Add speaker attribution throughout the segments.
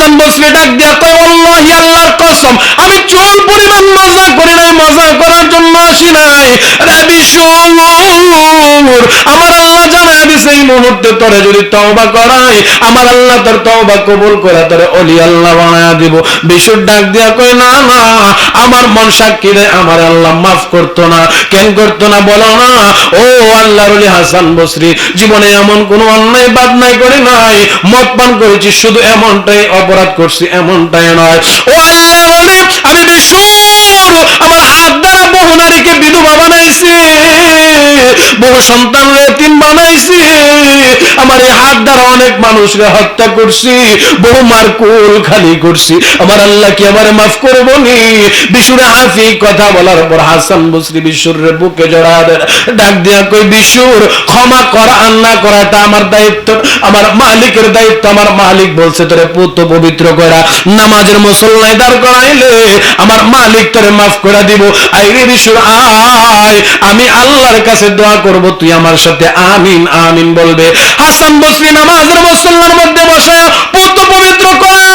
Speaker 1: হাসান বসরি ডাক দিয়া কয় আল্লাহি আল্লাহর কসম আমি চুল পরিমাণ মজা করি নাই, মজা করার জন্য আসি নাই রে বিশুর, আমার আল্লাহ জানায় দিছে এই মুহূর্তে তোরে যদি তওবা করাই আমার আল্লাহ তোর তওবা কবুল করে তোরে ওলি আল্লাহ বানায়া দিব। বিশুর ডাক দিয়া কয় না না আমার মন সাক্ষী রে আমার আল্লাহ মাফ করতো না, কেন করতো না বলো না? ও আল্লাহর ওলি হাসান বসরি জীবনে এমন কোনো অন্যায় বাদ নাই করে নাই, মদ পান করেছি শুধু এমনটাই অপরাধ করছি এমনটাই নয়। ও আল্লাহর ওলি আমি বিশুর আমার হাত দ্বারা বহু নারীকে বিধবা বানাইছি, বহু সন্তান এতিম বানাইছি, আমার এই হাত দ্বারা অনেক মানুষকে হত্যা করছি, বহু মারকুল খালি করছি, আমার আল্লাহ কি আমারে মাফ করবো নি? বিশুরে হাফি কথা বলার পর হাসান বসরি বিশুর বুকে জড়া ডাক দিয়া কই বিশুর ক্ষমা করা আর না করাটা আমার দায়িত্ব, আমার মালিকের দায়িত্ব। আমার মালিক বলছে তোরে পুত পবিত্র করা নামাজের মুসল্লায় দাঁড় করাইলে আমার মালিক তোরে মাফ করে দিব। আইরে বিশুর আয় আমি আল্লাহর কাছে দোয়া করব, তুই আমার সাথে আমিন আমিন বলবে। হাসান বসরি নামাজের মুসল্লার মধ্যে বসে পুত পবিত্র করা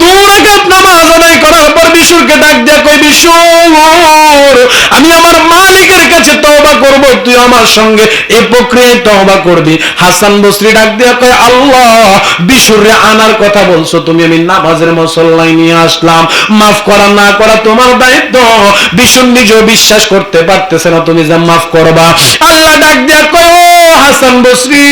Speaker 1: 2 রাকাত নামাজ আদায় করার পর বিশুরকে ডাক দিয়া কই বিশুর আমি আমার মালিকের কাছে তওবা করব, তুই আমার সঙ্গে এই প্রক্রিয়ায় তওবা করবি। হাসান বসরি ডাক দিয়া কয় আল্লাহ বিশুরে আনার কথা বলছো তুমি, আমি নামাজের মুসল্লায় নিয়ে আসলাম, মাফ করা না করা তোমার দায়িত্ব। বিশুর নিজেও বিশ্বাস করতে পারতেছে না তুমি যা মাফ করবা। আল্লাহ ডাক দিয়া কয় ও হাসান বসরি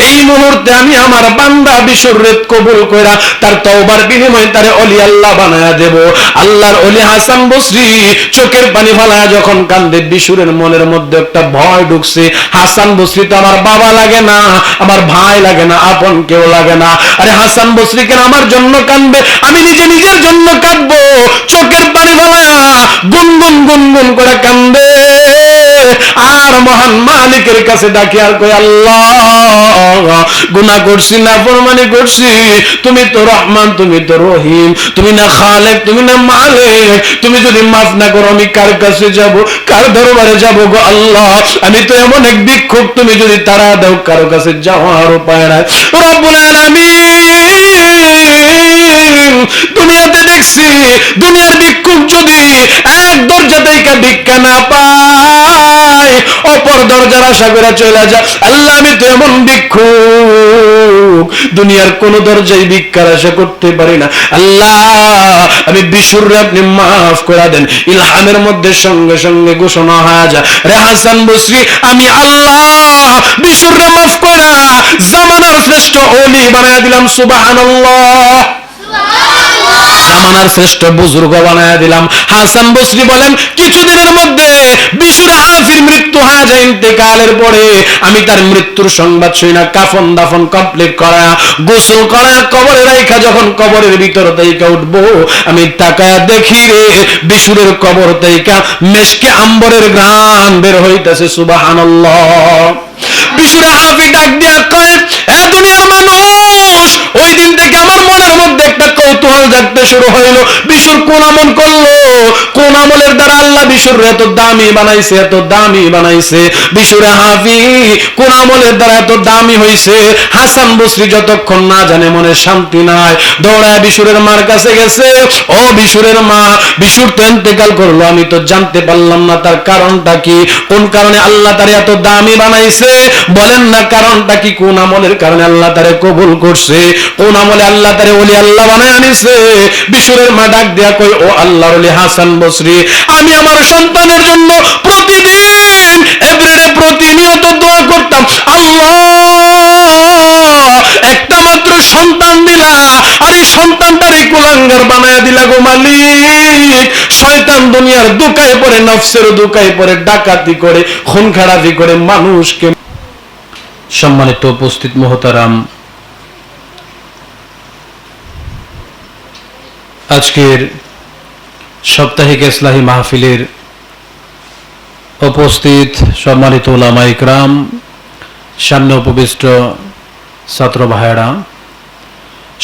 Speaker 1: এই মুহূর্তে আমি আমার বান্দা বিশুর রেত কবুল কইরা তার তওবার বিনিময়ে তারে ওলি আল্লাহ বানায়া দেব। আল্লাহর ওলি হাসান বসরি চোখের পানি ফালায়া যখন কান্দে বিশুরের মনের মধ্যে একটা ভয় ঢুকছে। হাসান বসরি তো আমার বাবা লাগে না, আমার ভাই লাগে না, আপন কেউ লাগে না। আরে হাসান বসরি কেন আমার জন্য কাঁদবে? আমি নিজে নিজের জন্য কাঁদবো। চোখের পানি ফালায়া গুনগুন গুনগুন করে কান্দে আর মহান মালিকের কাছে ডাকি আর কই আল্লাহ গুনাহ করছি না ফরমানি করছি, তুমি তো রহমান, তুমি তো রহিম, তুমি না খালেক, তুমি না মালিক, তুমি যদি মাফ না করো আমি কার কাছে যাব, কার দরবারে যাব গো আল্লাহ? আমি তো এমন এক ভিক্ষুক, তুমি যদি তাড়া দাও কারো কাছে যাওয়ার উপায় নাই। রব্বুল আলামিন দুনিয়াতে দেখছি দুনিয়ার ভিক্ষুক যদি এক দরজা থেকে ভিক্ষা না পায় অপর দরজার আশা করে চলে যায়। আল্লাহ আমি তো এমন ভিক্ষুক দুনিয়ার কোন দরজায় ভিক্ষার আশা করতে পারি না। আল্লাহ আমি বিশুররে আপনি মাফ করে দেন। ইলহামের মধ্যে সঙ্গে সঙ্গে ঘোষণা হয়ে যায় রে হাসান বসরি আমি আল্লাহ বিশুররে মাফ করে জামানার শ্রেষ্ঠ ওলি বানায় দিলাম। সুবহানাল্লাহ, জামানার শ্রেষ্ঠ বুজুর্গ বানায় দিলাম। হাসান বসরি বলেন কিছুদিনের মধ্যে বিশুর হাফির মৃত্যু হয়ে যায়। ইন্তেকালের পরে আমি তার মৃত্যুর সংবাদ শুনি না, কাফন দাফন কমপ্লিট করা, গোসল করা, কবরে রাখা যখন কবরের ভিতর থেকে উঠবো আমি তাকায়া দেখি রে বিশুরের কবর থেকে মেশকে আম্বরের ঘ্রাণ বের হইতেছে। সুবহানাল্লাহ। বিশুরে হাফি ডাক দিয়া কয় এ দুনিয়ার মানুষ, ওই দিন থেকে আমার মনের মধ্যে একটা কৌতূহল জাগতে শুরু হইলো, বিশুর কোন আমল করলো, কোন আমলের দ্বারা আল্লাহ বিশুর এত দামি বানাইছে, এত দামি বানাইছে। বিশুরে হাফি কোন আমলের দ্বারা এত দামি হইছে। হাসান বসরি যতক্ষণ না জানে মনে শান্তি নাই, দৌড়ায় বিশুরের মার কাছে গেছে। ও বিশুরের মা, বিশুর তো ইন্তেকাল করলো, আমি তো জানতে পারলাম না তার কারণটা কি, কোন কারণে আল্লাহ তারে এত দামি বানাইছে, বলেন না কারণটা কি, কোন আমলের কারণে আল্লাহ তারে কবুল করছে, কোন আমলে আল্লাহ তারে ওলি আল্লাহ বানায় আনিছে। বিশুরের মা ডাক দেয়া কই ও আল্লাহর ওলি হাসান বসরি আমি আমার সন্তানের জন্য প্রতিদিন এভরিডে প্রতিনিয়ত দোয়া করতাম, আল্লাহ একটা মাত্র সন্তান দিলা আর এই সন্তানটারে কুলাঙ্গার বানায় দিলা গো মালিক। শয়তান দুনিয়ার দুকায় পড়ে, নফসের দুকায় পড়ে, ডাকাতি করে, খুন খারাপি করে মানুষকে। সম্মানিত উপস্থিত মুহতারাম, আজকের সাপ্তাহিক ইসলাহি মাহফিলের উপস্থিত সম্মানিত উলামা ইকরাম, সামনে উপবিষ্ট ছাত্র ভাইয়েরা,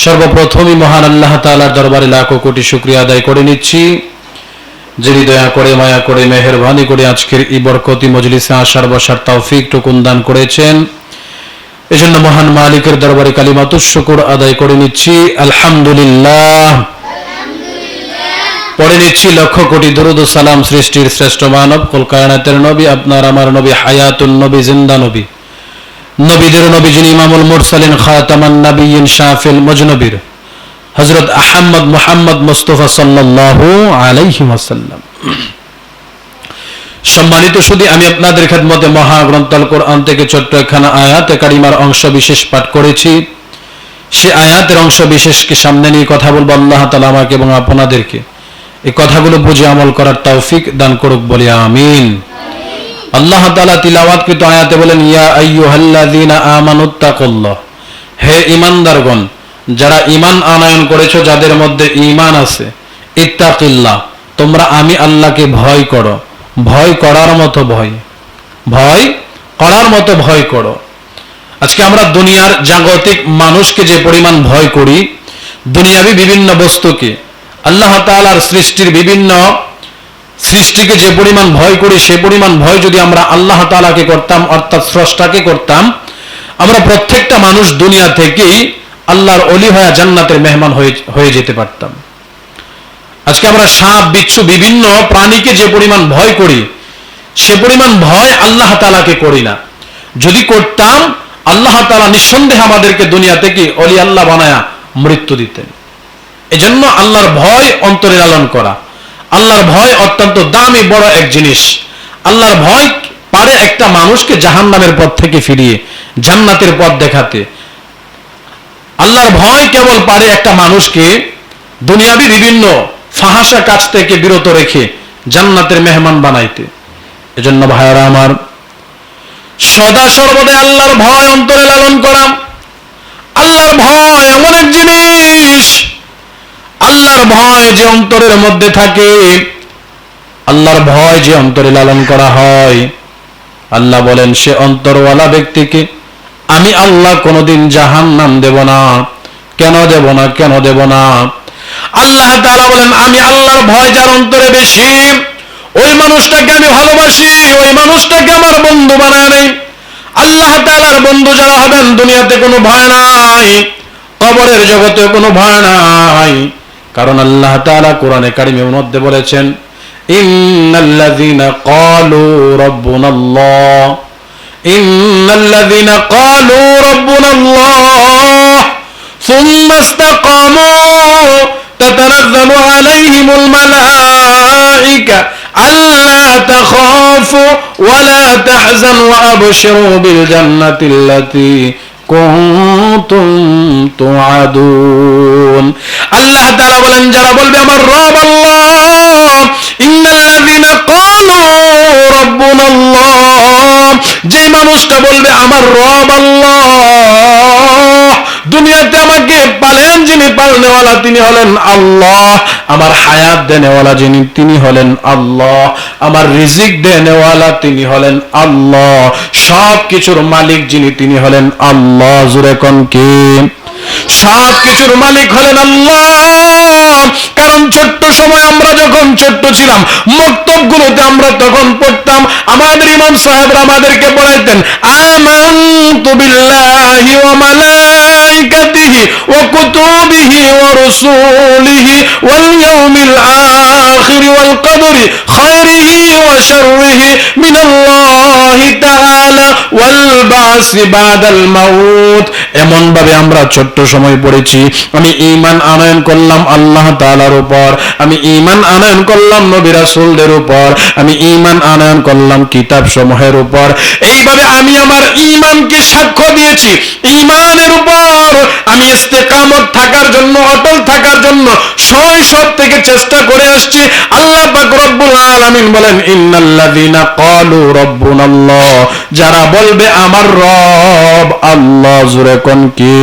Speaker 1: সর্বপ্রথমই মহান আল্লাহ তাআলার দরবারে লাখো কোটি শুকরিয়া আদায় করে নিচ্ছি, যিনি দয়া করে মায়া করে মেহেরবানি করে আজকের এই বরকতি মজলিসে আসার বসার তৌফিক টুকুন দান করেছেন। এজন্য মহান মালিকের দরবারে কালিমাতুশ শুকর আদায় করে নিচ্ছি আলহামদুলিল্লাহ। পড়ে নিচ্ছি লক্ষ কোটি দরুদ ও সালাম সৃষ্টির শ্রেষ্ঠ মানব কুল কায়নাতের নবী, আপনার আমার নবী, হায়াতুন নবী, জিন্দা নবী, নবীদের নবী, যিনি ইমামুল মুরসালিন, খাতামান নবিয়্যিন, শাফিল মুজনবির, হযরত আহমদ মুহাম্মদ মুস্তাফা সাল্লাল্লাহু আলাইহি ওয়াসাল্লাম। সম্মানিত সুধী, আমি আপনাদের খেদমতে মহাগ্রন্থ আল কোরআন থেকে ছোট্ট একখানা আয়াতে কারিমার অংশ বিশেষ পাঠ করেছি। সে আয়াতের অংশ বিশেষকে সামনে নিয়ে কথা বলবো। আল্লাহ তাআলা আমাকে এবং আপনাদেরকে এই কথাগুলো বুঝে আমল করার তৌফিক দান করুক, বলি আমিন। আল্লাহ তাআলা তিলাওয়াতকৃত আয়াতে বলেন, ইয়া আইয়ুহাল্লাযীনা আমানুত্তাকুল্লাহ, হে ঈমানদারগণ, যারা ঈমান আনয়ন করেছো, যাদের মধ্যে ঈমান আছে, ইত্তাকিল্লাহ, তোমরা আমি আল্লাহকে ভয় করো। ভয় করার মতো ভয় করার মতো ভয় করো। আজকে আমরা দুনিয়ার জাগতিক মানুষকে যে পরিমাণ ভয় করি, দুনিয়াবি বিভিন্ন বস্তুকে, আল্লাহ তাআলার সৃষ্টির বিভিন্ন সৃষ্টিকে যে পরিমাণ ভয় করি, সে পরিমাণ ভয় যদি আমরা আল্লাহ তাআলাকে করতাম, অর্থাৎ স্রষ্টাকে করতাম, আমরা প্রত্যেকটা মানুষ দুনিয়া থেকেই আল্লাহর ওলি হয়ে জান্নাতের মেহমান হয়ে যেতে পারতাম। আজকে আমরা সাপ, বিচ্ছু, বিভিন্ন প্রাণীকে যে পরিমাণ ভয় করি, সে পরিমাণ ভয় আল্লাহ তাআলাকে করি না। যদি করতাম, আল্লাহ তাআলা নিঃসন্দেহে আমাদেরকে দুনিয়া থেকে ওলি আল্লাহ বানায়া মৃত্যু দিতেন। এজন্য আল্লাহর ভয় অন্তরে লালন করা। আল্লাহর ভয় অত্যন্ত দামি বড় এক জিনিস। আল্লাহর ভয় পারে একটা মানুষকে জাহান্নামের পথ থেকে ফিরিয়ে জান্নাতের পথ দেখাতে। আল্লাহর ভয় কেবল পারে একটা মানুষকে দুনিয়াবি বিভিন্ন ফাহাশা কাজ থেকে বিরত রেখে জান্নাতের মেহমান বানাইতে। এজন্য ভাইরা আমার, সদা সর্বদা আল্লাহর ভয় অন্তরে লালন করা। আল্লাহর ভয় এমন এক জিনিস, আল্লাহর ভয় যে অন্তরের মধ্যে থাকে, আল্লাহর ভয় যে অন্তরে লালন করা হয়, আল্লাহ বলেন সে অন্তরওয়ালা ব্যক্তিকে আমি আল্লাহ কোনোদিন জাহান্নাম দেব না। কেন দেব না? কেন দেব না? আল্লাহ তাআলা বলেন আমি আল্লাহর ভয় যার অন্তরে বেশি, ওই মানুষটাকে আমি ভালোবাসি, ওই মানুষটাকে আমার বন্ধু বানায় নেই। আল্লাহ তাআলার বন্ধু যারা হবেন, দুনিয়াতে কোনো ভয় নাই, কবরের জগতে কোনো ভয় নাই। কারণ আল্লাহ তাআলা কোরআনে কারিমের মধ্যে বলেছেন, ইন্নাল্লাযীনা ক্বালু রাব্বুনাল্লাহ, ইন্নাল্লাযীনা ক্বালু রাব্বুনাল্লাহ সুম্মা ইসতাকামু তাতানাজ্জালু আলাইহিমুল মালায়েকা আল্লা তাখাফু ওয়া লা তাহজানু ওয়া আবশিরু বিল জান্নাতিল্লাতী কুনতুম তুআদুন। আল্লাহ তাআলা বলেন যারা বলবে আমার রব আল্লাহ, ইন্নাল্লাযীনা ক্বালু রাব্বুনাল্লাহ, যে মানুষটা বলবে আমার রব আল্লাহ, দুনিয়াতে আমাকে পালেন যিনি পালনেওয়ালা তিনি হলেন আল্লাহ, আমার হায়াত দেনেওয়ালা যিনি তিনি হলেন আল্লাহ, আমার রিজিক দেনেওয়ালা তিনি হলেন আল্লাহ, সব কিছুর মালিক যিনি তিনি হলেন আল্লাহ। জোরে কোন কে? সব কিছুর মালিক হলেন আল্লাহ। কারণ ছোট্ট সময় আমরা যখন ছোট্ট ছিলাম, মক্তবগুলোতে আমরা তখন পড়তাম, আমাদের ইমাম সাহেবরা আমাদেরকে পড়াইতেন আমানতু বিল্লাহি ওয়া মালাইকাতিহি ওয়া কুতুবিহি ওয়া রাসূলিহি ওয়াল ইয়াউমিল আখির ওয়াল কদরি খায়রিহি ওয়া শাররিহি মিনাল্লাহি তাআলা ওয়াল বাসি বাদাল মাউত। এমন ভাবে আমরা ছোট্ট সময় পড়েছি। আমি ঈমান আনয়ন করলাম আল্লাহ তাআলার উপর, আমি ঈমান আনয়ন করলাম নবী রাসূলদের উপর, আমি ঈমান আনয়ন করলাম কিতাব সমূহের উপর। এইভাবে আমি আমার ঈমানকে সাক্ষ্য দিয়েছি। ঈমানের উপর আমি ইস্তেকামত থাকার জন্য, অটল থাকার জন্য শৈশব থেকে চেষ্টা করে আসছি। আল্লাহ পাক রব্বুল আলামিন বলেন ইন্নাল্লাযীনা ক্বালু রাব্বুনাল্লাহ, যারা বলবে আমার রব আল্লাহ। জোরে কোন কি?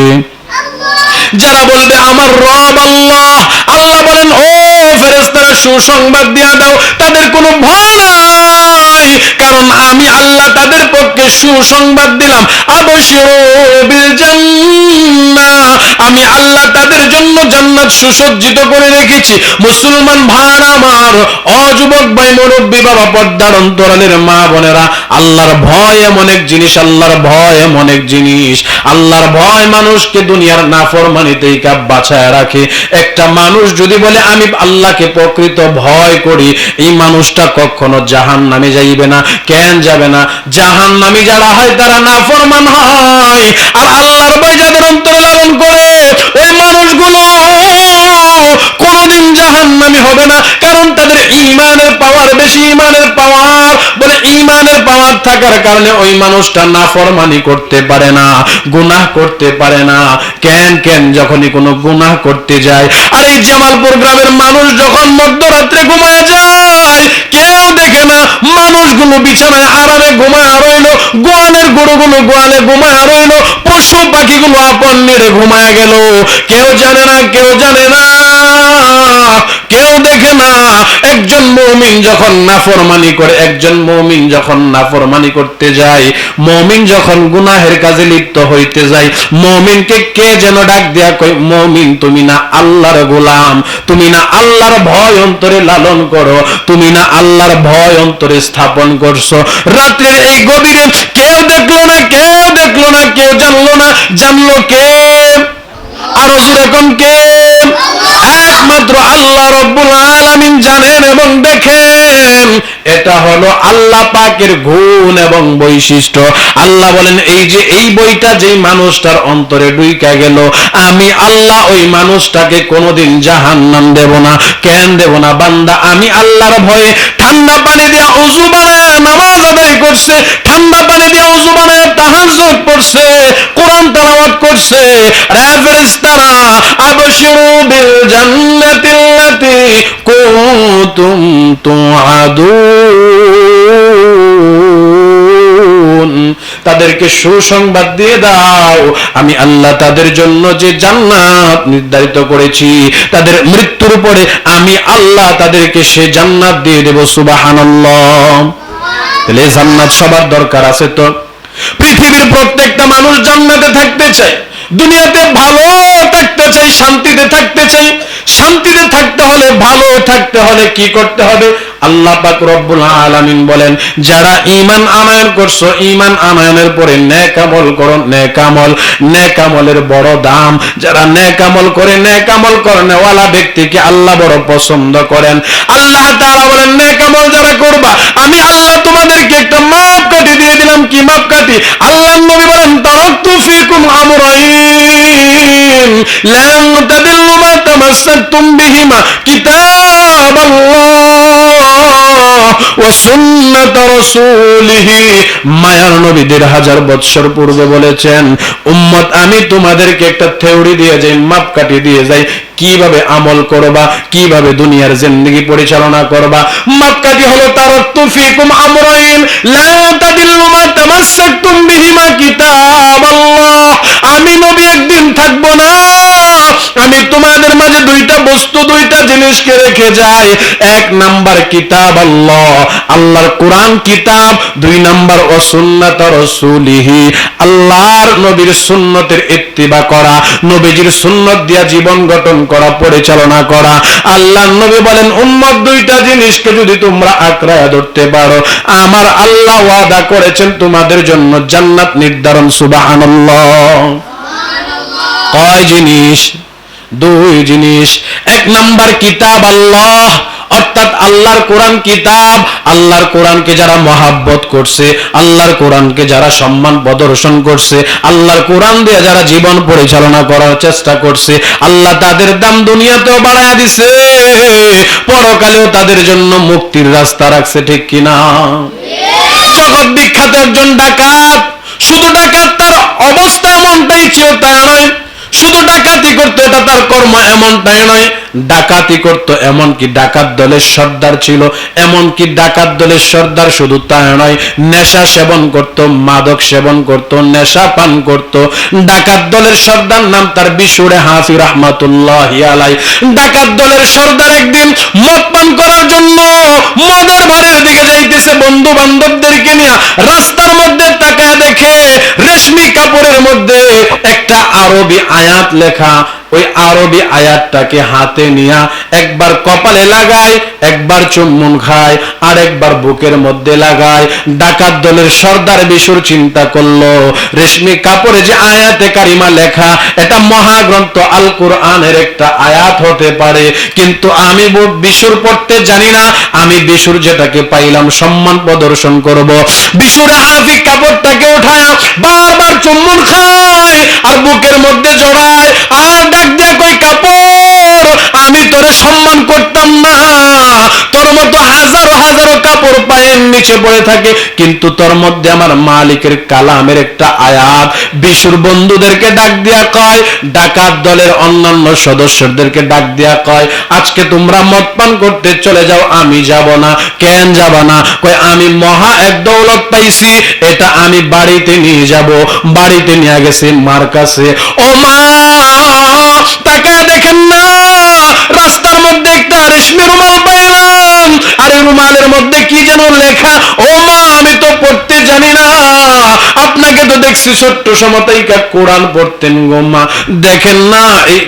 Speaker 1: যারা বলবে আমার রব আল্লাহ, আল্লাহ বলেন ও ফেরেশতারা সুসংবাদ দিয়া দাও, তাদের কোনো ভয় নাই। কারণ কারণ আমি আল্লাহ তাদের পক্ষে সুসংবাদ দিলাম, আবশিরু বিল জান্নাহ, আমি আল্লাহ তাদের জন্য জান্নাত সুসজ্জিত করে রেখেছি। মুসলমান ভাইরা আমার, অযুবক ভাই, মুরব্বী বাবা, পর্দার অন্তরালের মা বোনেরা, আল্লাহর ভয় এমন এক জিনিস, আল্লাহর ভয় এমন এক জিনিস। আল্লাহর ভয় মানুষকে দুনিয়ার নাফরমানিতেই বাঁচায় রাখে। একটা মানুষ যদি বলে আমি আল্লাহকে প্রকৃত ভয় করি, এই মানুষটা কখনো জাহান্নামে যাইবে না। কেন যাবে না? জাহান্নামী যারা হয় তারা নাফরমান হয়, আর আল্লাহর ভয় যাদের অন্তরে লালন করে ওই মানুষগুলো কোনদিন জাহান্নামী হবে না। কারণ তাদের ঈমানের পাওয়ার বেশি। ঈমানের পাওয়ার বলে ঈমানের পাওয়ার থাকার কারণে ওই মানুষটা নাফরমানি করতে পারে না, গুনাহ করতে পারে না। কেন যখনই কোনো গুনাহ করতে যায়, আর এই জামালপুর গ্রামের মানুষ যখন মধ্যরাত্রে ঘুমায় যায়, কেউ দেখে না, মানুষগুলো বিছানায় আরামে ঘুমায় রইল, গোয়ালের গরুগুলো গোয়ালে ঘুমায় রইল, পশু পাখিগুলো আপন নিরে ঘুমায় গেল। কেউ জানে না, কেউ জানে না, কেউ দেখে না। একজন মুমিন যখন নাফরমানি করে, একজন মুমিন যখন নাফরমানি করতে যায়, মুমিন যখন গুনাহের কাজে লিপ্ত হইতে যায়, মুমিনকে কে যেন ডাক দেয়া কই, মুমিন তুমি না আল্লাহর গোলাম, তুমি না আল্লাহর ভয় অন্তরে লালন করো, তুমি না আল্লাহর ভয় অন্তরে স্থাপন করছো। রাত্রের এই গভীরে কেউ দেখলো না, কেউ দেখলো না, কেউ জানলো না, জানলো কে? আরো জোরে কোন কে? একমাত্র আল্লাহ রব্বুল আলামিন জানেন এবং দেখেন। এটা হলো আল্লাহ পাকের গুণ এবং বৈশিষ্ট্য। আল্লাহ বলেন এই যে এই বইটা যেই মানুষটার অন্তরে ঢুইকা গেল, আমি আল্লাহ ওই মানুষটাকে কোনোদিন জাহান্নাম দেব না। কেন দেব না? বান্দা আমি আল্লাহর ভয়ে ঠান্ডা পানি দিয়ে ওযু বানায় নামাজ আদায় করছে, ঠান্ডা পানি দিয়ে ওযু বানায় তাহাজ্জুদ পড়ছে, কোরআন তেলাওয়াত করছে। রে ফেরেশতারা, আবশিরু বিল জান্নাতিল্লাতী কুনতুম তুআদুন, তাদেরকে সুসংবাদ দিয়ে দাও, আমি আল্লাহ তাদের জন্য যে জান্নাত নির্ধারিত করেছি, তাদের মৃত্যুর পরে আমি আল্লাহ তাদেরকে সে জান্নাত দিয়ে দেব। সুবহানাল্লাহ। তাহলে জান্নাত সবার দরকার আছে তো? পৃথিবীর প্রত্যেকটা মানুষ জান্নাতে থাকতে চায়, দুনিয়াতে ভালো থাকতে চাই, শান্তিতে থাকতে চাই। শান্তিতে থাকতে হলে, ভালো থাকতে হলে কি করতে হবে? আল্লাহ পাক রব্বুল আলামিন বলেন, যারা ঈমান আনয়ন করছো, ঈমান আনয়নের পরে নেক আমল করো। নেক আমল, নেক আমলের বড় দাম। যারা নেক আমল করে, নেক আমল করেনওয়ালা ব্যক্তিকে আল্লাহ বড় পছন্দ করেন। আল্লাহ তাআলা বলেন, নেক আমল যারা করবা, আমি আল্লাহ তোমাদেরকে একটা মাপকাঠি দিয়ে দিলাম। কি মাপকাঠি? আল্লাহর নবী বলেন, তারাকতু ফিকুম আমরাইন লান তাদিল্লু মা তামাসসাকতুম বিহিমা, কিতাবাল্লাহ ওয়া সুন্নাত রাসূলিহি। মায়ার নবী ১৫০০ বছর পূর্বে বলেছেন, উম্মত আমি তোমাদেরকে একটা থিওরি দিয়ে যাই, মাপকাঠি দিয়ে যাই, কিভাবে আমল করবা, কিভাবে দুনিয়ার জিন্দেগি পরিচালনা করবা। মাপকাঠি হলো তারাকতু ফিকুম আমরাইন লা তাদিল্লু মা তামাসসাকতুম বিহিমা, কিতাবাল্লাহ। আমি নবী একদিন থাকবো না, আমি তোমাদের মাঝে দুইটা বস্তু, দুইটা জিনিসকে রেখে যাই। এক নাম্বার কিতাব আল্লাহ, আল্লাহর কোরআন কিতাব। দুই নাম্বার ও সুন্নাত রাসূলিহি, আল্লাহর নবীর সুন্নতের ইত্তিবা করা, নবীজির সুন্নত দিয়া জীবন গঠন করা, পরিচালনা করা। আল্লাহর নবী বলেন, উম্মত দুইটা জিনিসকে যদি তোমরা আঁকড়ায় ধরতে পারো, আমার আল্লাহ ওয়াদা করেছেন তোমাদের জন্য জান্নাত নির্ধারণ। সুবহানাল্লাহ। কয় জিনিস? দুই জিনিস। এক নাম্বার কিতাব আল্লাহ, অর্থাৎ আল্লাহর কোরআন কিতাব। আল্লাহর কোরআনকে যারা মহাব্বত করছে, আল্লাহর কোরআনকে যারা সম্মান প্রদর্শন করছে, আল্লাহর কোরআন দিয়ে যারা জীবন পরিচালনা করার চেষ্টা করছে, আল্লাহ তাদের দাম দুনিয়াতেও বাড়ায় দিছে, পরকালেও তাদের জন্য মুক্তির রাস্তা রাখছে। ঠিক কিনা? জগৎ বিখ্যাত একজন ডাকাত, শুধু ডাকাত, তার অবস্থা এমনটাই ছিল তা নয়, শুধু ডাকাতি করতে এটা তার কর্ম এমনটাই নয়। ডাকাতি করত, এমনকি ডাকাত দলের সর্দার ছিল, এমনকি ডাকাত দলের সর্দার শুধু তা নয়, নেশা সেবন করত, মাদক সেবন করত, নেশা পান করত। ডাকাত দলের সর্দার নাম তার বিশুরে হাফি রহমাতুল্লাহি আলাই। ডাকাত দলের সর্দার একদিন মদ পান করার জন্য মদের বাড়ির দিকে যাইতেছে বন্ধু বান্ধবদেরকে নিয়ে। রাস্তার মধ্যে তাকায় দেখে রেশমি কাপড়ের মধ্যে একটা আরবি আয়াত লেখা। ওই আরবি আয়াতটাকে হাতে নিয়ে একবার কপালে লাগায়, একবার চুম্বন খায়, আর একবার বুকের মধ্যে লাগায়। ডাকাত দলের সর্দার বিশুর চিন্তা করলো, রেশমি কাপড়ে যে আয়াতে কারিমা লেখা, এটা মহাগ্রন্থ আল কোরআনের একটা আয়াত হতে পারে, কিন্তু আমি বিশুর পড়তে জানি না, আমি বিশুর যেটাকে পাইলাম সম্মান প্রদর্শন করব। বিশুর হাফি কাপড়টাকে উঠায় বারবার চুম্বন খায় আর বুকের মধ্যে জড়ায়, আর ডাক দিয়া কই, কাপড় আমি তোরে সম্মান করতাম না, তোর মতো হাজারো হাজারো কাপড় পায়ের নিচে পড়ে থাকে, কিন্তু তোর মধ্যে আমার মালিকের কালামের একটা আয়াত। বিশুর বন্ধুদেরকে ডাক দিয়া কয়, ডাকাত দলের অন্যান্য সদস্যদেরকে ডাক দিয়া কয়, আজকে তোমরা মদ পান করতে চলে যাও, আমি যাব না। কেন যাব না? কয়, আমি মহা এক দৌলত পাইছি, এটা আমি বাড়িতে নিয়ে যাব। বাড়িতে নিয়ে গেছে মার কাছে। ও মা, তাকায় দেখেন না, রাস্তার মধ্যে একটা রেশমি রুমাল পাইলাম, আর এই রুমালের মধ্যে কি যেন লেখা। ও মা, আমি তো পড়তে জানি না, আপনাকে তো দেখছি ছোট্ট সমতাইকা কোরআন পড়তেন গো মা, দেখেন না এই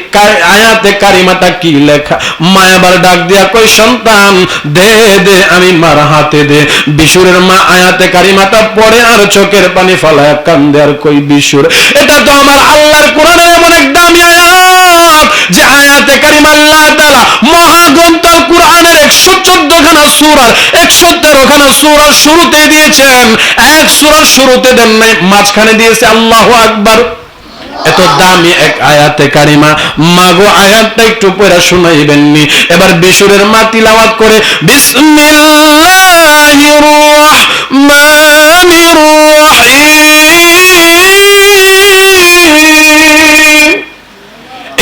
Speaker 1: আয়াতে কারিমাটা কি লেখা। মা আবার ডাক দিয়া কই, সন্তান দে দে, আমি মার হাতে দে। বিশুরের মা আয়াতে কারিমাটা পড়ে আর চোখের পানি ফলায় কান্দে আর কই, বিশুর এটা তো আমার আল্লাহর কোরআনের এমন এক দামি আয়াত, যে আয়াতে কারিমা আল্লাহ তাআলা মহাগ্রন্থ কোরআনের 114 খানা সূরা, 113 খানা সূরা শুরুতে দিয়েছেন। এক সূরার শুরুতে দেন নাই, মাঝখানে দিয়েছে আল্লাহু আকবার। এত দামি এক আয়াতে কারিমা, মাগো আয়াতটা একটু পড়া শুনাইবেননি। এবার বিশুরের মা তিলাওয়াত করে, বিসমিল্লাহির রহমানির রহিম।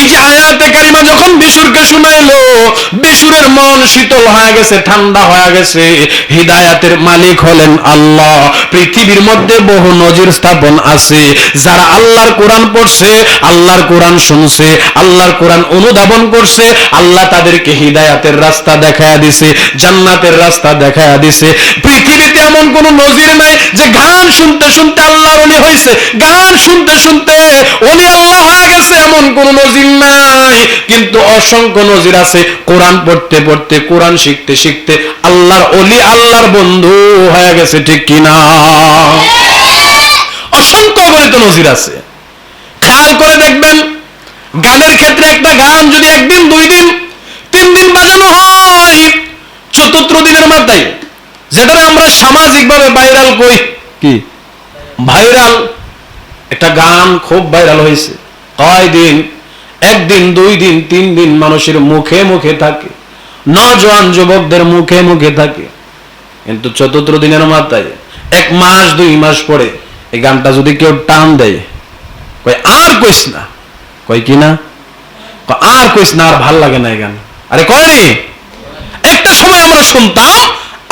Speaker 1: এই যে আয়াতে কারিমা যখন বিশুরকে শুনাইলো, বিশুরের মন শীতল হয়ে গেছে, ঠান্ডা হয়ে গেছে। হিদায়াতের মালিক হলেন আল্লাহ। পৃথিবীর মধ্যে বহু নজির স্থাপন আছে, যারা আল্লাহর কোরআন পড়ছে, আল্লাহর কোরআন শুনছে, আল্লাহর কোরআন অনুধাবন করছে, আল্লাহ তাদেরকে হিদায়াতের রাস্তা দেখায়া দিছে, জান্নাতের রাস্তা দেখায়া দিছে। পৃথিবীতে এমন কোন নজির নাই যে গান শুনতে শুনতে আল্লাহর ওলি হয়েছে, গান শুনতে শুনতে ওলি আল্লাহ হয়ে গেছে, এমন কোন নজির নাই। কিন্তু অসংখ্য নজির আছে, কোরআন পড়তে পড়তে, কোরআন শিখতে শিখতে আল্লাহর ওলি, আল্লাহর বন্ধু হয়ে গেছে, ঠিক কিনা? অসংখ্য গণিত নজির আছে। খেয়াল করে দেখবেন, গানের ক্ষেত্রে একটা গান যদি একদিন, 2 দিন, 3 দিন বাজানো হয়, চতুর্থ দিনের মাথায় যেটা আমরা সামাজিক ভাবে ভাইরাল করি, কি ভাইরাল, একটা গান খুব ভাইরাল হয়েছে, কয়দিন, 1 দিন, 2 দিন, 3 দিন মানুষের মুখে মুখে থাকে, নওজোয়ান যুবকদের মুখে মুখে থাকে, কিন্তু চতুর্থ দিনের মাথায় 1 মাস 2 মাস পরে এই গানটা যদি কেউ টান দেয়, কই আর কইস না, কই কি না, আর কইস না, আর ভাল লাগে না এই গান। আরে কয়নি, একটা সময় আমরা শুনতাম,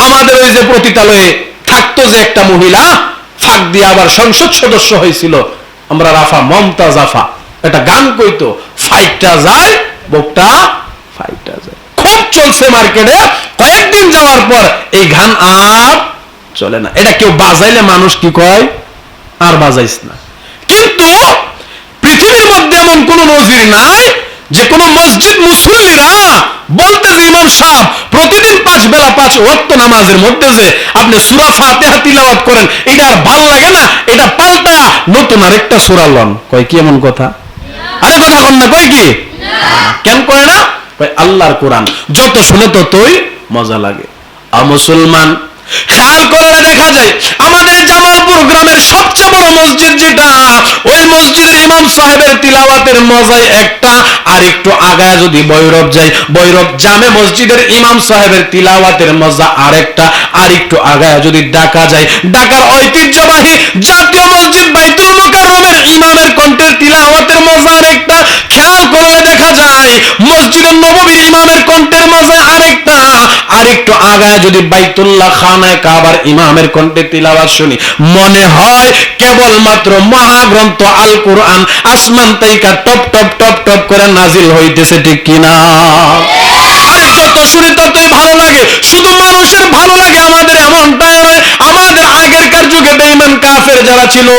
Speaker 1: আমাদের ওই যে পতিতালয়ে থাকতো যে একটা মহিলা, ফাঁক দিয়ে আবার সংসদ সদস্য হয়েছিল, আমরা রাফা, মমতাজ আফা, একটা গান কইতো, ফাইটটা যায় বুকটা ফাইটটা যায়, খুব চলছে মার্কেটে। কয়েকদিন যাওয়ার পর এই গান আর চলে না। এটা কেউ বাজাইলে মানুষ কি কয়, আর বাজাইস না। কিন্তু পৃথিবীর মধ্যে এমন কোন নজির নাই যে কোন মসজিদ মুসল্লিরা বলতে, যে ইমাম সাহেব প্রতিদিন 5 বেলা 5 ওয়াক্ত নামাজের মধ্যে যে আপনি সূরা ফাতিহা তিলাওয়াত করেন, এটা আর ভালো লাগে না, এটা পাল্টা নতুন আরেকটা সূরা লন। কয় কি এমন কথা? আরে কথা কন না, কয় কি কেন করে না? কয় আল্লাহর কোরআন যত শুনে ততই মজা লাগে। আর মুসলমান, খেয়াল করলে দেখা যায় আমাদের জামালপুর গ্রামের সবচেয়ে বড় মসজিদ যেটা, ওই মসজিদের ইমাম সাহেবের তিলাওয়াতের মজাই একটা। আর একটু আগায় যদি বৈরব যাই, বৈরব জামে মসজিদের ইমাম সাহেবের তিলাওয়াতের মজা আরেকটা। আর একটু আগায় যদি ঢাকা যাই, ঢাকার ঐতিহ্যবাহী জাতীয় মসজিদ বাইতুল মুকাররমের ইমামের কণ্ঠের তিলাওয়াতের মজা আরেকটা। খেয়াল করলে দেখা যায় নাই। মসজিদে নববীর ইমামের কণ্ঠের মাঝে আরেকটু আগায় যদি বাইতুল্লাহ খানায় কাবার ইমামের কণ্ঠে তিলাওয়াত শুনি, মনে হয় কেবলমাত্র মহাগ্রন্থ আল কোরআন আসমান থেকে টপ টপ টপ টপ করে নাজিল হইতেছে, ঠিক কিনা? আরে যত শুনি ততই ভালো লাগে। শুধু মানুষের ভালো লাগে আমাদের এমনটাই নয়, আমাদের আগেরকার যুগে বেঈমান কাফের যারা ছিল,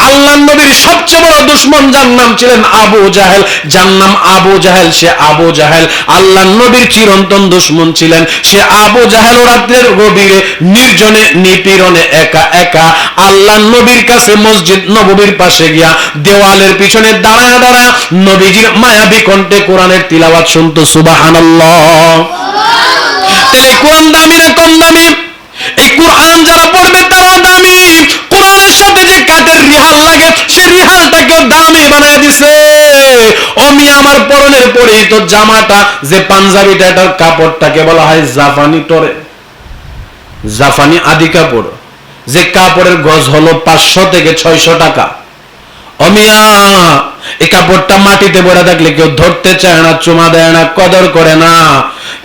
Speaker 1: আল্লাহর নবীর সবচেয়ে বড় দুশমন যার নাম ছিলেন আবু জাহেল, যার নাম আবু জাহেল, সে আবু জাহেল আল্লাহর নবীর চিরন্তন দুশমন ছিলেন। সে আবু জাহেল রাতের গভীরে নির্জনে নিপীড়নে একা একা আল্লাহর নবীর কাছে মসজিদ নববীর পাশে গিয়া দেওয়ালের পিছনে দাঁড়ায় দাঁড়ায় নবীজির মায়াবী কণ্ঠে কোরআনের তিলাওয়াত শুনতো। সুবহানাল্লাহ। তাহলে কোরআন দামি না কম দামি? এই কোরআন যারা পড়বে তারা দামি। কোরআনের সাথে যে কাঠের রিহাল লাগে সেই রিহালটাকেও দামি বানায় দিছে। আমি আমার পরনের পরিহিত জামাটা যে পাঞ্জাবিটা, এটার কাপড়টাকে বলা হয় জাফানি টরে, জাফানি আদি কাপড়, যে কাপড়ের গজ হলো 500 থেকে 600 টাকা। অমিয়া এই কাপড়টা মাটিতে পড়ে থাকলে কেউ ধরতে চায় না, চুমা দেয় না, কদর করে না।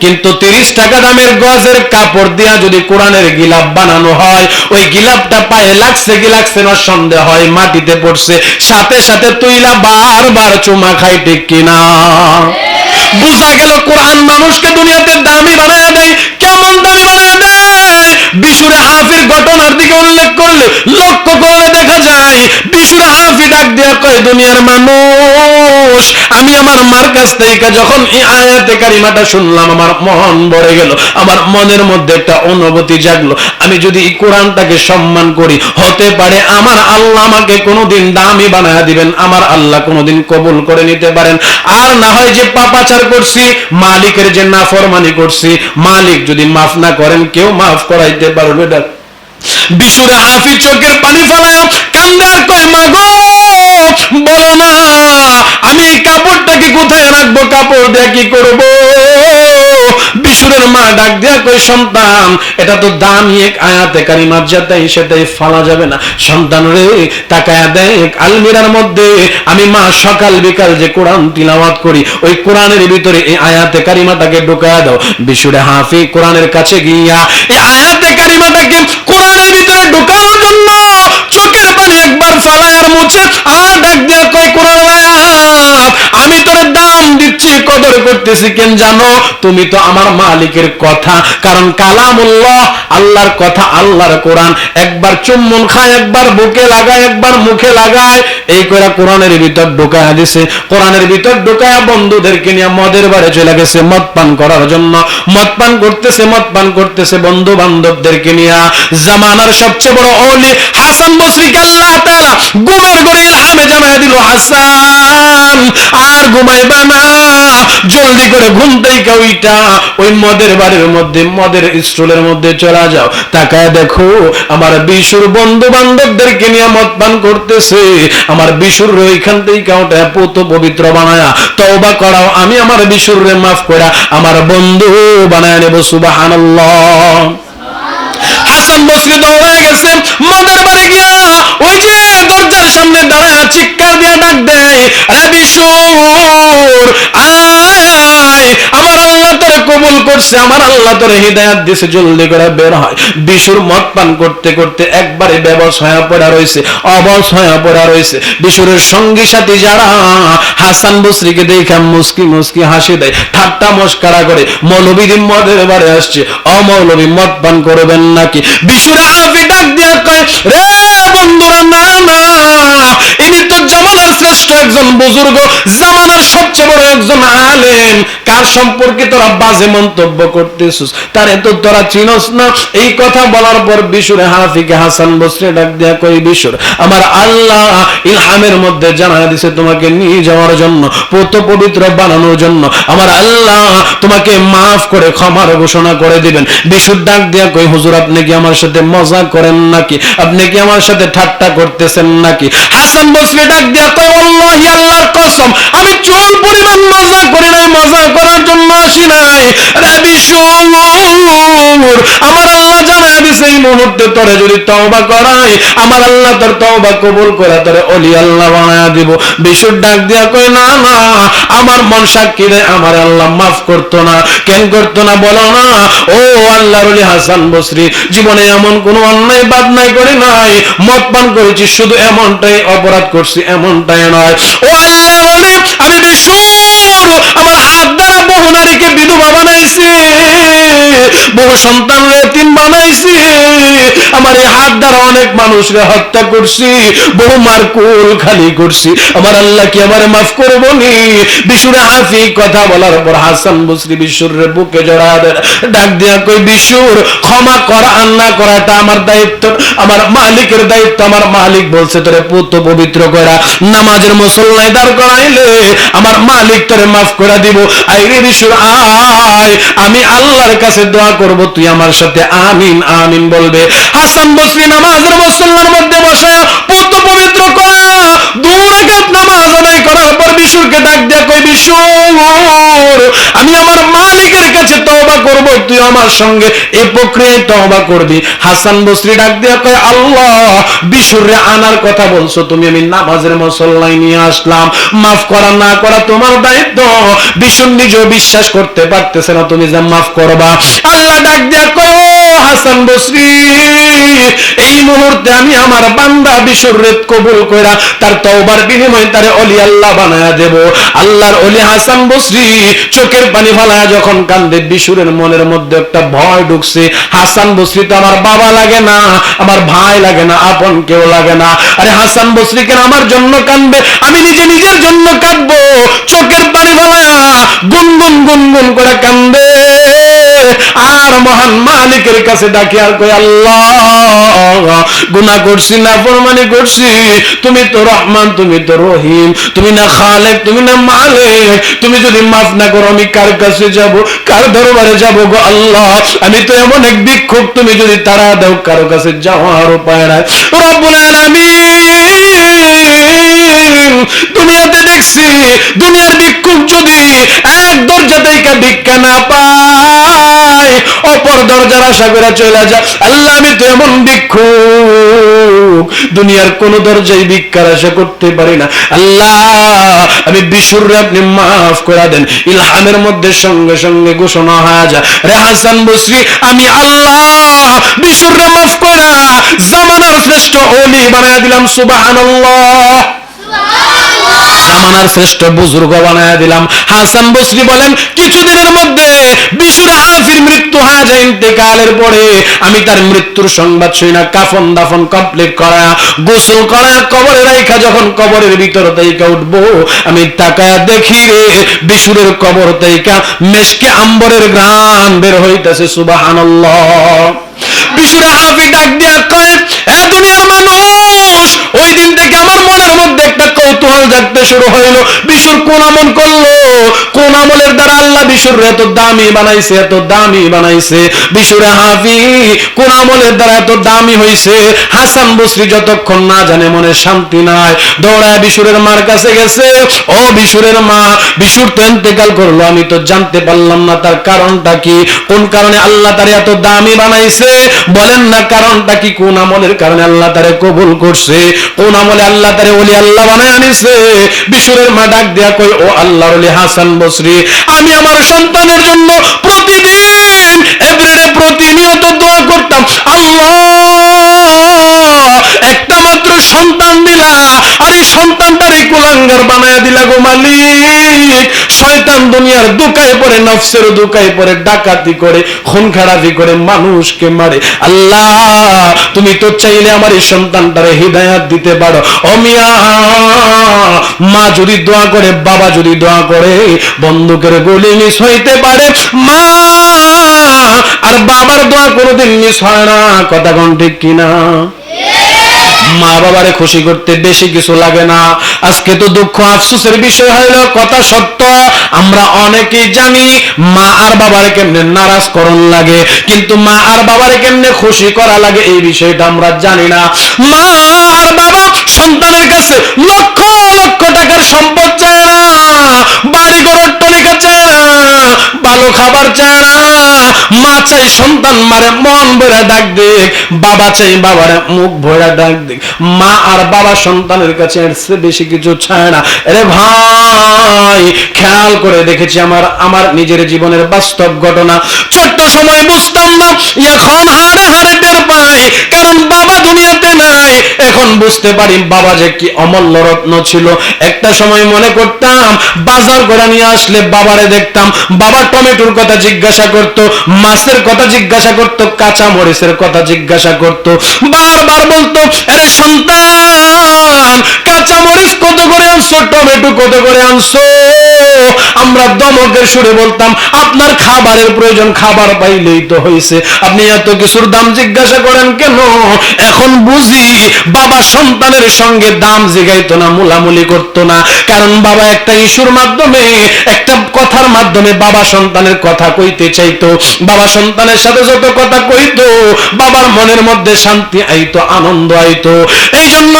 Speaker 1: কিন্তু 30 টাকা দামের গজের কাপড় দিয়া যদি কোরআনের গিলাপ বানানো হয়, ওই গিলাপটা পায়ে লাগছে কি লাগছে না সন্দেহ হয়, মাটিতে পড়ছে, সাথে সাথে তুইলা বারবার চুমা খাই, ঠিক কিনা? বুঝা গেল কোরআন মানুষকে দুনিয়াতে দামি বানায় দেয়। কেমন দামি বানায় দেয়? বিশুরে হাফির ঘটনার দিকে উল্লেখ করলে, লক্ষ্য করলে দেখা যায় বিশুরে হাফি ডাক দেয়া কয়, দুনিয়ার মানুষ, আমি আমার মার কাছ থেকে যখন এই আয়াতে কারিমাটা শুনলাম আমার মন ভরে গেল, আমার মনের মধ্যে একটা অনুভূতি জাগলো, আমি যদি এই কোরআনটাকে সম্মান করি, হতে পারে আমার আল্লাহ আমাকে কোনোদিন দামি বানায় দিবেন, আমার আল্লাহ কোনোদিন কবুল করে নিতে পারেন। আর না হয় যে পাপাচার করছি, মালিকের যে নাফরমানি করছি, মালিক যদি মাফ না করেন কেউ মাফ করাইতে পারবে না। বিশুরে হাফি চোখের পানি ফেলায় কান্দে আর কয়, মা গো বলো না আমি এই কাপড়টাকে কোথায় রাখবো, কাপড় দিয়ে কি করবো? বিশুরের মা ডাক দিয়া কই, সন্তান এটা তো দামি এক আয়াতে কারিমা, যেটাই সেটাই ফালা যাবে না। সন্তান রে তাকায়া দেখ, আলমিরার মধ্যে আমি মা সকাল বিকাল যে কোরআন তিলাওয়াত করি, ওই কোরআনের ভিতরে এই আয়াতে কারিমাটাকে ঢুকায়া দাও। বিশুরে হাফি কোরআনের কাছে গিয়া এই আয়াতে কারিমাটাকে কোরআনের ভিতরে ঢুকানোর জন্য চোখের পানি একবার ফালায় আর মুছে আর ডাক দিয়া কই, কোরআন আমি তোর দাম দিচ্ছি, কদর করতেছি, কেন জানো? তুমি তো আমার মালিকের কথা, কারণ কালামুল্লাহ আল্লাহর কথা, আল্লাহর কোরআন একবার চুম্বন খায়, একবার বুকে লাগায়, একবার মুখে লাগায়, এই করে কোরআনের ভিতর ঢুকায়া দিছে। কোরআনের ভিতর ঢুকায়া বন্ধুদেরকে নিয়ে মদের বাড়ি চলে গেছে মদ পান করার জন্য। মদ পান করতেছে বন্ধু বান্ধবদেরকে নিয়ে। জামানার সবচেয়ে বড় ওলি হাসান বসরিকে আল্লাহ তাআলা ঘুমের ঘরে ইলহামে জানায় দিল, হাসান আর ঘুমাইবা না, জলদি করে ঘুম থেকে উইঠা ওই মদের বাড়ির মধ্যে, মদের স্টলের মধ্যে চলে যাও। তাকায় দেখো আমার বিশুর বন্ধু বান্ধবদেরকে নিয়ে মদ পান করতেছে। আমার বিশুর ওইখান থেকে ওটা পুত পবিত্র বানায়া তওবা করাও, আমি আমার বিশুরে মাফ করা আমার বন্ধু বানায় নেব। সুবহানাল্লাহ। হাসান বসরি দৌড়ায় গেছে মদের বাড়ি গিয়া, ওই যে দরজার সামনে দাঁড়ায় চিৎকার দিয়ে ডাক দেয়, আরে বিশুর আয়, আমার আল্লাহ তোরে কবুল করছে, আমার আল্লাহ তোরে হিদায়াত দিয়েছে, জলদি করে বের হয়। বিশুর মদ পান করতে করতে একবারে বেবস হয়ে পড়া রয়েছে, অবশ হয়ে পড়া রয়েছে। বিশুরের সঙ্গী সাথী যারা হাসান বসরিকে দেখে মুস্কি মুস্কি হাসি দেয়, ঠাট্টা মস্করা করে, মৌলবী মদের বাড়ি আসছে, অমৌলবী মদ পান করবেন নাকি? বিশুরে হাফি ডাক দিয়ে কয়, রে বন্ধুরা, না না, ইনি তো জামানার শ্রেষ্ঠ একজন বুজুর্গ, জামানার সবচেয়ে বড় একজন আলেম, কার সম্পর্কে তোরা বাজে মন্তব্য করতেছিস, তারে তো তোরা চিনস না। এই কথা বলার পর বিশুরে হাফিকে হাসান বসরি ডাক দিয়া কই, বিশুর আমার আল্লাহ ইলহামের মধ্যে জানায় দিয়েছে তোমাকে নিয়ে যাওয়ার জন্য, পুত পবিত্র বানানোর জন্য, আমার আল্লাহ তোমাকে মাফ করে ক্ষমার ঘোষণা করে দিবেন। বিশুর ডাক দিয়া কই, হুজুর আপনি কি আমার সাথে মজা করেন নাকি? আপনি কি আমার সাথে ঠাট্টা করতেছেন নাকি? হাসান বসরি ডাক দিয়া কই, আল্লাহি আল্লাহর কসম, আমি চুল পরিমাণ মজা করি নাই, মজা করার জন্য আসি নাই। রে বিশুর, আমার আল্লাহ জানায় দিয়েছে এই মুহূর্তে তোরে যদি তওবা করাই আমার আল্লাহ তোর তওবা কবুল করে তোরে ওলি আল্লাহ বানায়া দিব। বিশুর ডাক দিয়া কই না না, আমার মন সাক্ষী দেয় আমার আল্লাহ মাফ করতো না। কেন করতো না বলো না? ও আল্লাহর ওলি হাসান বসরি জীবনে এমন কোন অন্যায় বাদ নাই করি নাই, মদ পান করেছি শুধু এমনটাই অপরাধ করছি এমনটাই নয়। ও আল্লাহ বলে আমি বিশুর আমার হাত দ্বারা বহু নারীকে বিধবা বানাইছি, বহু সন্তানরে এতিম বানাইছি, আমার এই হাত দ্বারা অনেক মানুষরে হত্যা করছি, বহু মার কুল খালি করছি। আমার আল্লাহ কি আমারে মাফ করবো নি? বিশুরে হাফি কথা বলার পর হাসান বসরি বিশুরের বুকে জড়া দেন, ডাক দিয়া কই বিশুর ক্ষমা করা আর না করাটা আমার দায়িত্ব, আমার মালিকের দায়িত্ব। আমার মালিক বলছে তোরে পুত পবিত্র করা নামাজের মুসল্লায় দাঁড় করাইলে আমার মালিক তোরে মাফ করে দিব। আইরে বিশুর আয়, আমি আল্লাহর কাছে দোয়া করব, তুই আমার সাথে আমিন আমিন বলবে। হাসান বসরি নামাজের মুসল্লার মধ্যে বসে পুত পবিত্র করা 2 রাকাত নামাজ আদায় করার পর বিশুরকে ডাক দিয়া কই বিশুর আমি আমার মালিকের কাছে তওবা করব, তুই আমার সঙ্গে এই প্রক্রিয়ায় তওবা করবি। হাসান বসরি ডাক দিয়া কয় আল্লাহ বিশুরে আনার কথা বলছো তুমি, আমি নামাজের মুসল্লায় নিয়ে আসলাম, মাফ করা না করা তোমার দায়িত্ব। বিশুর নিজেও বিশ্বাস করতে পারতেছে না তুমি যা মাফ করবা। আল্লাহ ডাক দিয়া কয় ও হাসান বসরি এই মুহূর্তে আমি আমার বান্দা বিশুর রেত কবুল কইরা তার তওবার বিনিময়ে তারে ওলি আল্লাহ বানায়া দেব। আল্লাহর ওলি হাসান বসরি চোখের পানি ফালায়া যখন কান্দে বিশুরের মনের মধ্যে একটা ভয় ঢুকছে। হাসান বসরি তো আমার বাবা লাগে না, আমার ভাই লাগে না, আপন কেউ লাগে না। আরে হাসান বসরি কেন আমার জন্য কাঁদবে? আমি নিজে নিজের জন্য কাঁদবো। চোখের পানি ফালায়া গুনগুন গুনগুন করে কান্দে আর মহান মালিকের কাছে ডাকি আর কই আল্লাহ গুনাহ করছি না ফরমানি করছি, তুমি তো রহমান, তুমি তো রহিম, তুমি না খালেক, তুমি না মালিক, তুমি যদি মাফ না করো আমি কার কাছে যাব, কার দরবারে যাব গো আল্লাহ? আমি তো এমন এক ভিক্ষুক, তুমি যদি তারা দাও কারো কাছে যাওয়ার উপায় নাই। রব্বুল আলামিন দুনিয়াতে দেখছি দুনিয়ার ভিক্ষুক যদি এক দরজা থেকে ভিক্ষা না পায় অপর দরজার আশা করে চলে যায়। আল্লাহ আমি তো এমন ভিক্ষুক দুনিয়ার কোন দরজায় ভিক্ষার আশা করতে পারি না। আল্লাহ আমি বিশুররে আপনি মাফ করে দেন। ইলহামের মধ্যে সঙ্গে সঙ্গে ঘোষণা হয়ে যায় রে হাসান বসরি আমি আল্লাহ বিশুররে মাফ করে জামানার শ্রেষ্ঠ ওলি বানায় দিলাম। সুবহানাল্লাহ, জামানার শ্রেষ্ঠ বুজুর্গ বানায় দিলাম। হাসান বসরি বলেন কিছুদিনের মধ্যে বিশুর হাফির মৃত্যু হয়ে যায়। ইন্তেকালের পরে আমি তার মৃত্যুর সংবাদ শুনি না, কাফন দাফন কমপ্লিট করা, গোসল করা, কবরে রাখা, যখন কবরের ভিতর থেকে উঠবো আমি তাকায়া দেখি রে বিশুরের কবর থেকে মেশকে আম্বরের ঘ্রাণ বের হইতেছে। সুবহানাল্লাহ। বিশুর হাফি ডাক দিয়া কয় এ দুনিয়ার মানুষ, ওই দিন থেকে আমার মনের মধ্যে একটা কৌতূহল জাগতে শুরু হইল, বিশুর কোন আমল করলো, কোন আমলের দ্বারা আল্লাহ বিশুর এত দামি বানাইছে, এত দামি বানাইছে। বিশুর হাফি কোন আমলের দ্বারা এত দামি হইছে। হাসান বসরি যতক্ষণ না জানে মনে শান্তি নাই, দৌড়ায় বিশুরের মার কাছে গেছে। ও বিশুরের মা, বিশুর তো ইন্তেকাল করলো, আমি তো জানতে পারলাম না তার কারণটা কি, কোন কারণে আল্লাহ তার এত দামি বানাইছে, বলেন না কারণটা কি? কোন আমলের কারণে আল্লাহ তারে কবুল করছে, কোন আমলে আল্লাহ তারে ওলি আল্লাহ বানায় আনিছে? বিশুরের মা ডাক দেয়া কই ও আল্লাহর ওলি হাসান বসরি আমি আমার সন্তানের জন্য প্রতিদিন এভরিডে প্রতিনিয়ত দোয়া করতাম, আল্লাহ একটা মাত্র সন্তান দিলা আর এই সন্তানটারে কুলাঙ্গার বানায় দিলা গো মালিক। শয়তান দুনিয়ার দুকায় পড়ে, নফসের দুকায় পড়ে, ডাকাতি করে, খুন খারাপি করে, মানুষকে মারে। আল্লাহ তুমি তো চাইলে আমার এই সন্তানটারে হিদায়াত দিতে পারো। ও মিয়া, মা যদি দোয়া করে, বাবা যদি দোয়া করে, বন্দুকের গুলি মিস হইতে পারে, মা আর বাবার দোয়া কোনোদিন মিস হয় না। কথা কোন ঠিক কিনা? মা বাবারে খুশি করতে বেশি কিছু লাগে না। আজকে তো দুঃখ আফসোসের বিষয় হইল, কথা সত্য, আমরা অনেকেই জানি মা আর বাবারে কেমনে নারাজ করণ লাগে, কিন্তু মা আর বাবারে কেমনে খুশি করা লাগে এই বিষয়টা আমরা জানি না। মা আর বাবা সন্তানের কাছে লক্ষ লক্ষ টাকার সম্পদ চায় না, বাড়ি ঘর টলিকা চায় না, ভালো খাবার চায় না, মা চাই সন্তান মারে মন ভরে ডাক দিক, বাবা চাই বাবারে মুখ ভরে ডাক দিক। মা আর বাবা সন্তানের কাছে এর চেয়ে বেশি কিছু চায় না। আরে ভাই, খেয়াল করে দেখেছি আমার নিজের জীবনের বাস্তব ঘটনা। ছোট্ট সময় বুঝতাম না, এখন হাড়ে হাড়ে টের পাই, কারণ বাবা দুনিয়াতে নাই। এখন বুঝতে পারি বাবা যে কি অমূল্য রত্ন ছিল। একটা সময় মনে করতাম বাজার করে নিয়ে আসলে বাবারে দেখতাম, বাবা টমেটোর কথা জিজ্ঞাসা করত, মাছের কথা জিজ্ঞাসা করত, কাঁচা মরিচের কথা জিজ্ঞাসা করত, বারবার বলতো আরে সন্তান কাঁচা মরিচ কত করে আনছো, টমেটো কত করে আনছো। আমরা দমকের সুরে বলতাম আপনার খাবারের প্রয়োজন, খাবার পাইলেই তো হয়েছে, আপনি এত কিছুর দাম জিজ্ঞাসা করেন কেন। এখন বুঝি বাবা সন্তানের সঙ্গে দাম জিগাইতো না, মুলামুলি করতো না, কারণ বাবা একটা ইস্যুর মাধ্যমে, একটা কথার মাধ্যমে বাবা সন্তানের কথা কইতে চাইতো। বাবা সন্তানের সাথে যত কথা কইতো বাবার মনের মধ্যে শান্তি আইতো, আনন্দ আইতো। এই জন্য